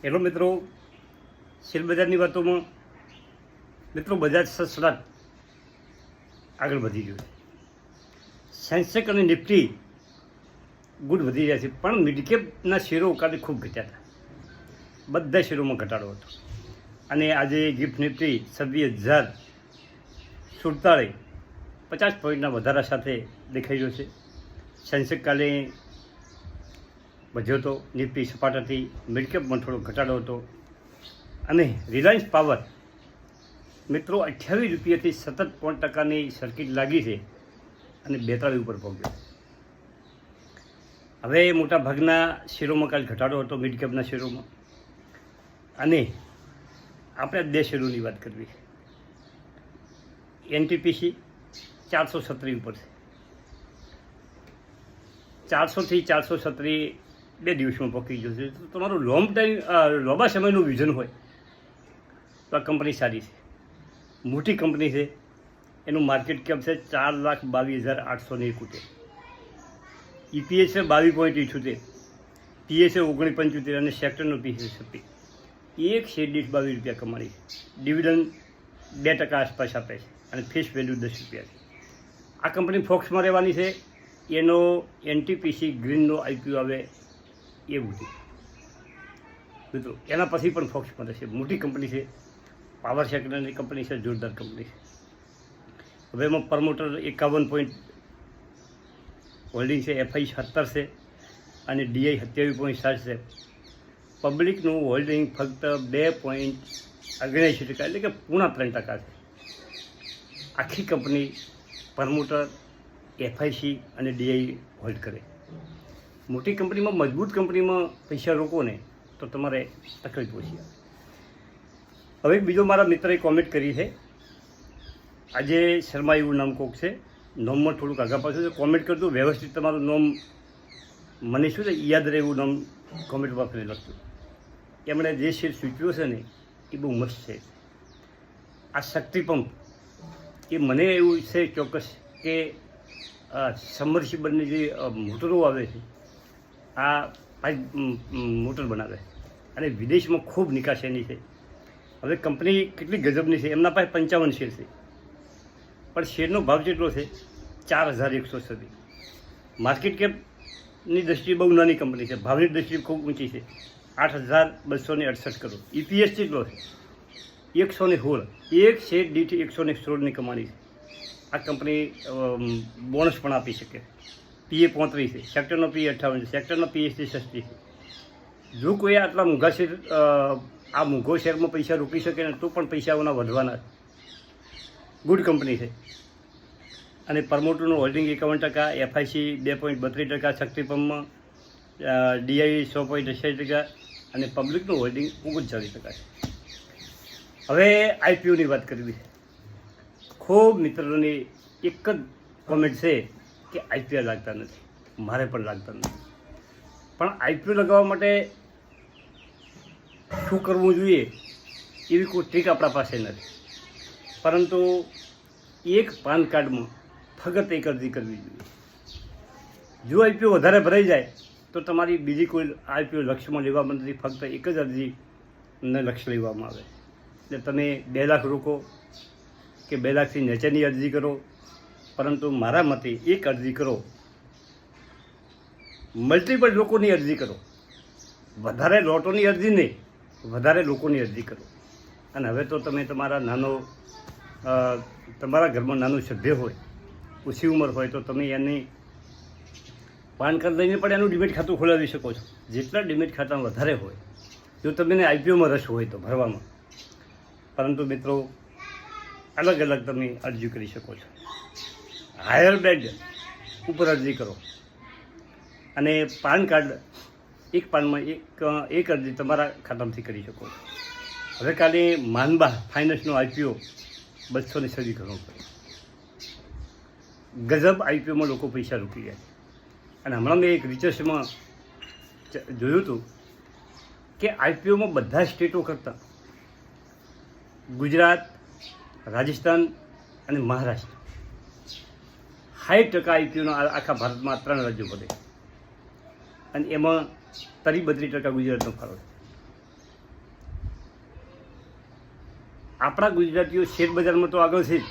Hello મિત્રો, share બજારની વાતોમાં મિત્રો બજાર સડસડાટ આગળ વધી ગયું છે. સેન્સેક્સ અને નિફ્ટી ગુડ વધી રહ્યા છે, પણ મિડકેપના શેરો કાલે ખૂબ ઘટ્યા હતા. બધા શેરોમાં ઘટાડો હતો અને આજે ગિફ્ટ નિફ્ટી 26,047 50 પોઈન્ટના વધારા સાથે દેખાઈ રહ્યો છે. સેન્સેક્સ કાલે વધ્યો હતો, નિફ્ટી સપાટ હતી, મિડકેપમાં થોડો ઘટાડો હતો અને રિલાયન્સ પાવર મિત્રો 28 રૂપિયાથી સતત 5% સર્કિટ લાગી છે અને 42 ઉપર પહોંચ્યો. હવે મોટા ભાગના શેરોમાં કાલે ઘટાડો હતો, મિડકેપના શેરોમાં. અને આપણે 2 શેરોની વાત કરવી છે. એનટીપીસી 417 ઉપર છે, 400 થી 417 2 દિવસમાં પહોંચી જશે. તો તમારું લાંબા સમયનું વિઝન હોય તો આ કંપની સારી છે, મોટી કંપની છે. એનું માર્કેટ કેપ છે 4,22,871, EPS છે 22.78, પીએસ છે 19.75 અને સેક્ટરનો પીએસ 26. એક શેર દીઠ 22 રૂપિયા કમાણી છે. ડિવિડન્ડ 2% આસપાસ આપે છે અને ફેસ વેલ્યુ 10 રૂપિયા છે. આ કંપની ફોક્સમાં રહેવાની છે. એનો એનટીપીસી ગ્રીનનો આઈપીઓ આવે એવું છે મિત્રો. એના પછી પણ ફોક્સમાં રહેશે. મોટી કંપની છે, પાવર સેક્ટરની કંપની છે, જોરદાર કંપની છે. હવે એમાં પ્રમોટર 51 હોલ્ડિંગ છે, એફઆઈ 17 છે અને ડીઆઈ 27.7 છે. પબ્લિકનું હોલ્ડિંગ ફક્ત 2.79%, એટલે કે 3.5% છે. આખી કંપની પ્રમોટર, એફઆઈસી અને ડીઆઈ હોલ્ડ કરે. મોટી કંપનીમાં, મજબૂત કંપનીમાં પૈસા રોકો ને તો તમારે તકલીફ ઓછી આવે. હવે બીજો મારા મિત્રએ કોમેન્ટ કરી છે, આજે શર્મા એવું નામ કોક છે, નોમમાં થોડુંક આગા પાછું છે. કોમેન્ટ કરજો વ્યવસ્થિત, તમારું નામ મને શું છે યાદ રહે એવું નામ કોમેન્ટ વાપરી લખતું. એમણે જે શેર સૂચવ્યો છે ને એ બહુ મસ્ત છે. આ શક્તિ પંપ એ મને એવું છે ચોક્કસ કે સબમર્સિબલની જે મોટરો આવે છે, આ મોટર બનાવે અને વિદેશમાં ખૂબ નિકાસ એની છે. હવે કંપની કેટલી ગજબની છે, એમના પાસે 55 શેર છે, પણ શેરનો ભાવ જેટલો છે 4,170. માર્કેટ કેપની દૃષ્ટિએ બહુ નાની કંપની છે, ભાવની દૃષ્ટિએ ખૂબ ઊંચી છે, 8,268 કરોડ. EPS જેટલો છે 116, એક શેર દીઠ 116ની કમાણી છે. આ કંપની બોનસ પણ આપી શકે. પીએ 35 છે, સેક્ટરનો પીએ 58 છે, સેક્ટરનો પીએસથી સસ્તી છે. જો કોઈ આટલા મોંઘા શેર, આ મોંઘો શેરમાં પૈસા રોકી શકે ને તો પણ પૈસાઓના વધવાના. ગુડ કંપની છે. અને પ્રમોટરનું હોલ્ડિંગ 51%, એફઆઈસી 2.32%, શક્તિ પંપમાં ડીઆઈ 100.88% અને પબ્લિકનું હોલ્ડિંગ 39% છે. હવે આઈપીઓની વાત કરવી છે. ખૂબ મિત્રોની એક જ કોમેન્ટ છે કે આઈપીઓ લાગતા નથી. મારે પણ લાગતા નથી, પણ આઈપીઓ લગાવવા માટે શું કરવું જોઈએ એવી કોઈ ટ્રીક આપણા પાસે નથી. પરંતુ એક પાન કાર્ડમાં ફક્ત એક અરજી કરવી જોઈએ. જો આઈપીઓ વધારે ભરાઈ જાય તો તમારી બીજી કોઈ આઈપીઓ લક્ષ્યમાં લેવામાં નથી, ફક્ત એક જ અરજીને લક્ષ્ય લેવામાં આવે. એટલે તમે 2 લાખ રોકો કે 2 લાખથી નીચેની અરજી કરો, પરંતુ મારા મતે એક અરજી કરો, મલ્ટિપલ લોકોની અરજી કરો. વધારે લોટોની અરજી નહીં, વધારે લોકોની અરજી કરો. અને હવે તો તમે તમારા ઘરમાં નાનું સભ્ય હોય, ઓછી ઉંમર હોય, તો તમે એની પાન કાર્ડ લઈને પણ એનું ડિમેટ ખાતું ખોલાવી શકો છો. જેટલા ડિમેટ ખાતા વધારે હોય, જો તમને આઈપીઓમાં રસ હોય તો ભરવામાં. પરંતુ મિત્રો અલગ અલગ તમે અરજી કરી શકો છો. હાયર બેડ ઉપર અરજી કરો અને પાન કાર્ડ એક પાનમાં એક અરજી તમારા ખાતામાંથી કરી શકો છો. હવે કાલે માનબા ફાઇનાન્સનો આઈપીઓ 260 કરોડ પડે. ગજબ આઈપીઓમાં લોકો પૈસા રોકી ગયા. અને હમણાં મેં એક રિસર્ચમાં જોયું હતું કે આઈપીઓમાં બધા સ્ટેટો કરતાં ગુજરાત, રાજસ્થાન અને મહારાષ્ટ્ર 60% આઈપીઓનો આખા ભારતમાં 3 રાજ્યો પડે અને એમાં 32% ગુજરાતનો ફાળો છે. આપણા ગુજરાતીઓ શેર બજારમાં તો આગળ છે જ,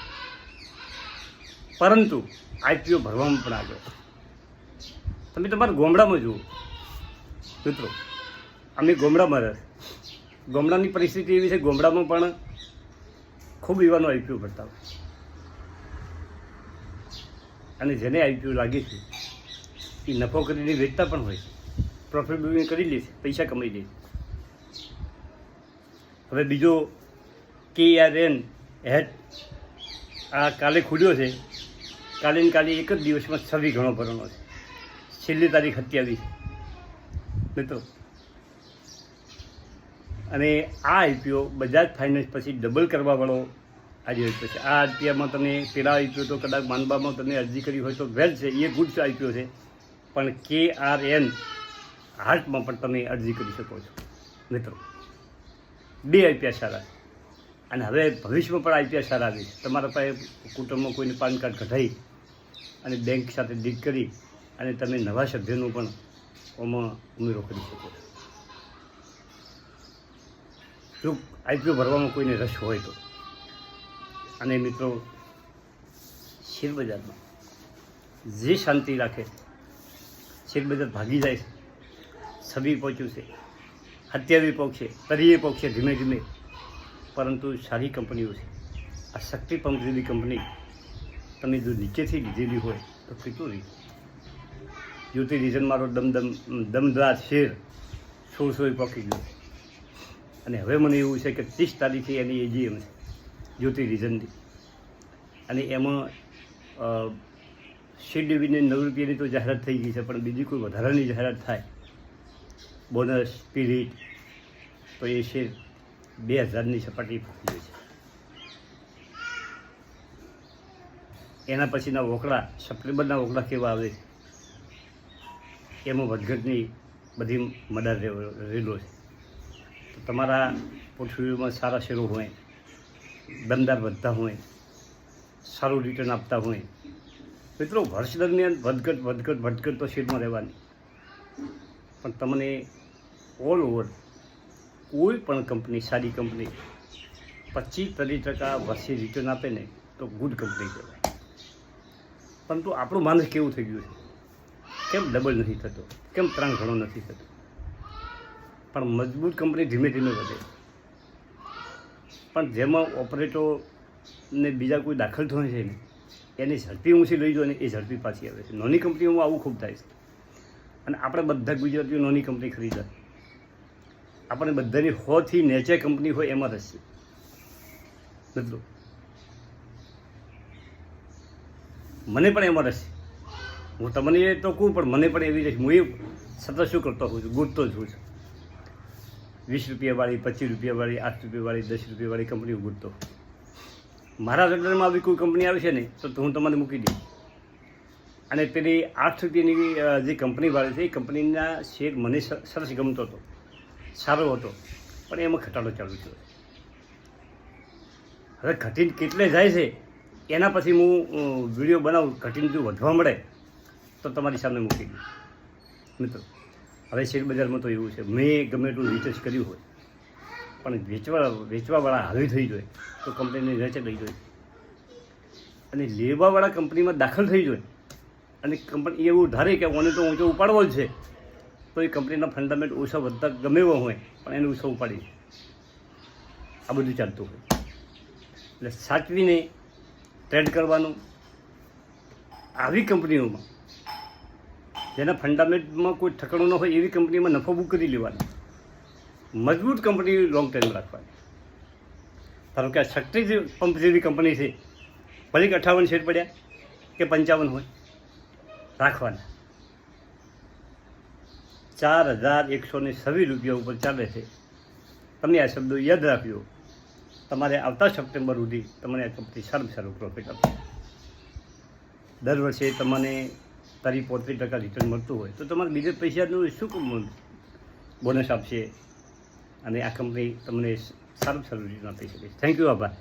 પરંતુ આઈપીઓ ભરવામાં પણ આગળ. તમે તમારા ગામડામાં જુઓ મિત્રો, અમે ગામડામાં રહે, ગામડાની પરિસ્થિતિ એવી છે, ગામડામાં પણ ખૂબ યુવાનો આઈપીઓ ભરતા હોય, અને જેને આઈપીઓ લાગે છે એ નફો કરીને વેચતા પણ હોય છે, પ્રોફિટ બુકિંગ કરી લે છે, પૈસા કમાઈ લે છે. હવે બીજો KRN હેટ આ કાલે ખુલ્યો છે, કાલે ને કાલે એક જ દિવસમાં 26 ગણો ભરવાનો છે, છેલ્લી તારીખ 27 મિત્રો. અને આ આઈપીઓ બજાજ ફાઇનાન્સ પછી ડબલ કરવાવાળો આજે આઈપીઓ છે. આ આઈપીઓમાં તમે પેલા આઈપીઓ તો કદાચ માનબામાં તમે અરજી કરી હોય તો વેલ છે, એ ગુડ આઈપીઓ છે, પણ KRN હાર્ટમાં પણ તમે અરજી કરી શકો છો મિત્રો. 2 આઈપીઓ સારા છે, અને હવે ભવિષ્યમાં પણ આઈપીઓ સારા આવે છે. તમારા પાસે કુટુંબમાં કોઈને પાન કાર્ડ કઢાવી અને બેંક સાથે ડીલ કરી અને તમે નવા સભ્યનો પણ આમાં ઉમેરો કરી શકો છો. જો આઈપીઓ ભરવામાં કોઈને રસ હોય તો. અને મિત્રો, શેરબજારમાં જે શાંતિ રાખે, શેરબજાર ભાગી જાય છે, છબી પહોંચ્યું છે, 27 પહોંચશે, 30 પહોંચશે ધીમે ધીમે, પરંતુ સારી કંપનીઓ છે. આ શક્તિ પંપ જેવી કંપની તમે જો નીચેથી લીધેલી હોય તો કેટલું રહી. જ્યોતિ રીઝન મારો દમદાર શેર 1600 પહોંચી ગયો, અને હવે મને એવું છે કે 30 તારીખે એની AGM છે જ્યોતિ રીઝનની, અને એમાં શેર ડિવિડન્ડ 9 રૂપિયાની તો જાહેરાત થઈ ગઈ છે, પણ બીજી કોઈ વધારાની જાહેરાત થાય, બોનસ સ્પિરિટ, તો એ શેર 2000ની સપાટી પહોંચી ગઈ છે. એના પછીના વોકડા, સપ્ટેમ્બરના વોકડા કેવા આવે છે, એમાં વધઘટની બધી મદદ રહેલો છે. તો તમારા પોર્ટફોલિયોમાં સારા શેરો હોય, દમદાર વધતા હોય, સારું રિટર્ન આપતા હોય મિત્રો, વર્ષ દરમિયાન વધઘટ તો શેરમાં રહેવાની, પણ તમને ઓલ ઓવર કોઈ પણ કંપની, સારી કંપની 25-30% વર્ષે રિટર્ન આપે ને તો ગુડ કંપની કહેવાય. પરંતુ આપણું માનસ કેવું થઈ ગયું છે, કેમ ડબલ નથી થતો, કેમ 3 ગણો નથી થતો. પણ મજબૂત કંપની ધીમે ધીમે વધે, પણ જેમાં ઓપરેટરને બીજા કોઈ દાખલ થશે છે ને, એની ઝડપી ઊંચી લઈ જાય ને એ ઝડપી પાછી આવે છે. નાની કંપનીઓમાં આવું ખૂબ થાય છે, અને આપણે બધા ગુજરાતીઓ નાની કંપની ખરીદે, આપણે બધાની 100થી નીચે કંપની હોય એમાં રસ છે મિત્રો. મને પણ એમાં રસ છે, હું તમને એ તો કહું, પણ મને પણ એવી રસ. હું એ સતત શું કરતો હોઉં છું, ગોતતો જ હોઉં છું. 20 રૂપિયાવાળી, 25 રૂપિયાવાળી, 8 રૂપિયાવાળી, 10 રૂપિયાવાળી કંપનીઓ ગોતતો. મારા રડારમાં આવી કોઈ કંપની આવે છે ને તો હું તમને મૂકી દઈશ. અને પેલી 8 રૂપિયાની જે કંપનીવાળી છે એ કંપનીના શેર મને સરસ ગમતો હતો, સારો હતો, પણ એમાં ઘટાડો ચાલુ થયો. હવે ઘટીને કેટલે જાય છે એના પછી હું વિડીયો બનાવું, ઘટીને જો વધવા મળે તો તમારી સામે મૂકી દઉં મિત્રો. હવે શેર બજારમાં તો એવું છે, મેં ગમે એટલું રિસર્ચ કર્યું હોય, પણ વેચવાવાળા હાવી થઈ જાય તો કંપનીને વેચે લઈ જાય, અને લેવાવાળા કંપનીમાં દાખલ થઈ જાય, અને કંપની એવું ધારે કે મને તો ઊંચો ઉપાડવો જ છે, તો એ કંપનીના ફંડામેન્ટ ઓછા વધતા ગમે એવો હોય પણ એને ઓછો ઉપાડી, આ બધું ચાલતું હોય. એટલે સાચવીને ટ્રેડ કરવાનું. આવી કંપનીઓમાં જેના ફંડામેન્ટમાં કોઈ ઠકાણું ન હોય એવી કંપનીમાં નફો બુક કરી લેવાનો. મજબૂત કંપની લોંગ ટાઈમ રાખવાની. ધારો કે આ શક્તિ પંપ જેવી કંપની છે, ભલે 58 શેર પડ્યા કે 55 હોય, રાખવાના. 4126 રૂપિયા ઉપર ચાલે છે. તમે આ શબ્દો યાદ રાખ્યો, તમારે આવતા સપ્ટેમ્બર સુધી તમને આ કંપની સારું પ્રોફિટ આપશે. દર વર્ષે તમને 35% રિટર્ન મળતું હોય તો તમારે બીજે પૈસાનું શું બોનસ આપશે, અને આ કંપની તમને સારું રિટર્ન આપી શકે છે. થેન્ક યુ, આભાર.